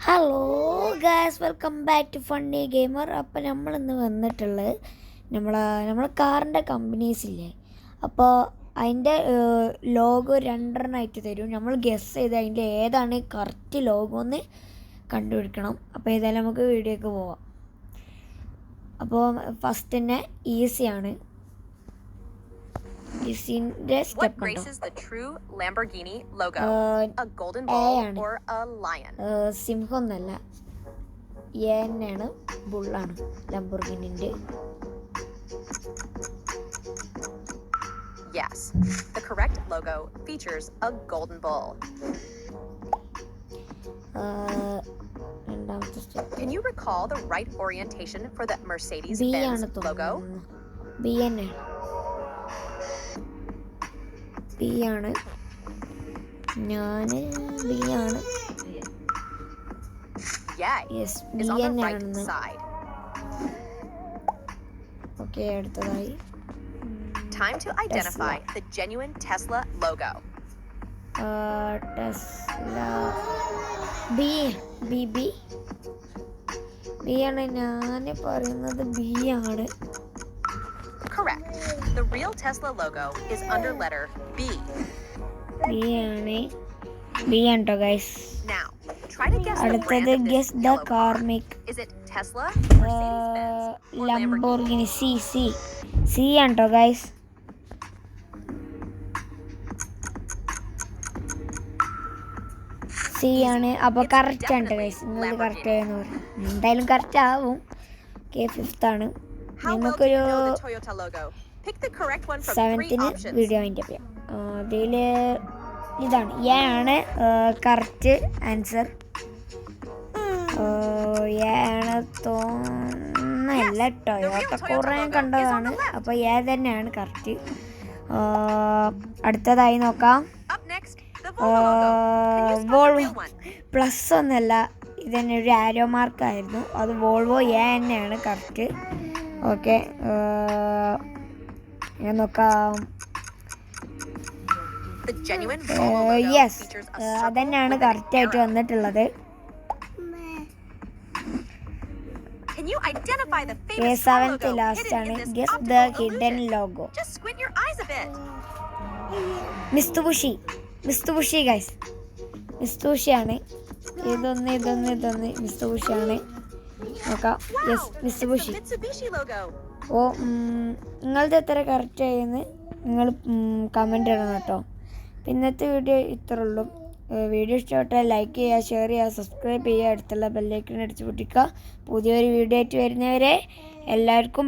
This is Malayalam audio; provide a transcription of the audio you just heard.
Hello guys, welcome back to funny gamer. അപ്പോൾ നമ്മളിന്ന് വന്നിട്ടുള്ളത് നമ്മളെ കാറിൻ്റെ കമ്പനീസില്ലേ, അപ്പോൾ അതിൻ്റെ ലോഗോ രണ്ടെണ്ണമായിട്ട് തരും. നമ്മൾ ഗെസ് ചെയ്ത് അതിൻ്റെ ഏതാണ് കറക്റ്റ് ലോഗോ എന്ന് കണ്ടുപിടിക്കണം. അപ്പോൾ ഏതായാലും നമുക്ക് വീഡിയോക്ക് പോവാം. അപ്പോൾ ഫസ്റ്റ് തന്നെ ഈസിയാണ്. ഈസിൻ്റെ സ്റ്റെപ്പ് സിംഹമൊന്നല്ല, എ തന്നെയാണ്, ബുള്ളാണ് ലംബോർഗിനിൻ്റെ. Yes, the correct logo features a golden bull. Can you recall the right orientation for the Mercedes-Benz logo? B ആണ്. ഞാൻ B ആണ്. Yes, B on the right ആണ്. side. ഓക്കെ, അടുത്തതായി Time to identify the genuine Tesla logo. Tesla B ആണ്. ഞാൻ പറയുന്നത് B ആണ്. Correct. The real Tesla logo is under letter B. B ആണ് ട്ടോ guys. Now, try to guess the brand അടുത്തത് of this guess the yellow car car. Make. Is it Tesla, Mercedes-Benz, or Lamborghini? Lamborghini. C ആണ് ട്ടോ ഗൈസ്. സി ആണ്. അപ്പോൾ കറക്റ്റ് ആണ് ഗൈസ്. നിങ്ങൾ കറക്റ്റ് ആയെന്ന് പറയും. എന്തായാലും കറക്റ്റ് ആവും. ഓക്കെ, ഫിഫ്ത്ത് ആണ്. How well do നമുക്കൊരു you know the Toyota logo? Pick the correct one from 3 7th options. Video അതിൻ്റെ ചെയ്യാം. അതിൽ ഇതാണ് എ ആണ് കറക്റ്റ് ആൻസർ. എ ആണ് തോന്നല്ല ടൊയോട്ട കുറേ കണ്ടതാണ്. അപ്പോൾ എ തന്നെയാണ് കറക്റ്റ്. അടുത്തതായി നോക്കാം. Up next, the Volvo logo. Can you spell the Volvo real one? Plus ഒന്നല്ല, ഇതന്നെ ഒരു ആരോ മാർക്കായിരുന്നു. അത് വോൾവോ എ തന്നെയാണ് കറക്റ്റ്. ഓക്കെ, ഞാൻ നോക്കാം. The genuine Volvo logo yes, features a circle അതന്നെയാണ് with an കറക്റ്റായിട്ട് arrow. വന്നിട്ടുള്ളത്. Can you identify the famous car seventh logo last hidden ആണ്. in this guess the optical hidden illusion? Logo. Just squint your eyes a bit. Mitsubishi guys. മിസ്തുബുഷിയാണ്. ഇതൊന്ന് മിസ്തുബുഷിയാണ്. നോക്കാം. Yes, Wow, Mitsubishi. it's the Mitsubishi logo. ഓ, നിങ്ങളത് എത്ര കറക്റ്റ് ആയെന്ന് നിങ്ങൾ കമൻറ്റ് ഇടണം കേട്ടോ. ഇന്നത്തെ വീഡിയോ ഇത്രേ ഉള്ളൂ. വീഡിയോ ഇഷ്ടപ്പെട്ടാൽ ലൈക്ക് ചെയ്യുക, ഷെയർ ചെയ്യുക, സബ്സ്ക്രൈബ് ചെയ്യുക, അടുത്തുള്ള ബെല്ലൈക്കൺ അടിച്ച് പൊട്ടിക്കുക. പുതിയൊരു വീഡിയോ ആയിട്ട് വരുന്നവരെ എല്ലാവർക്കും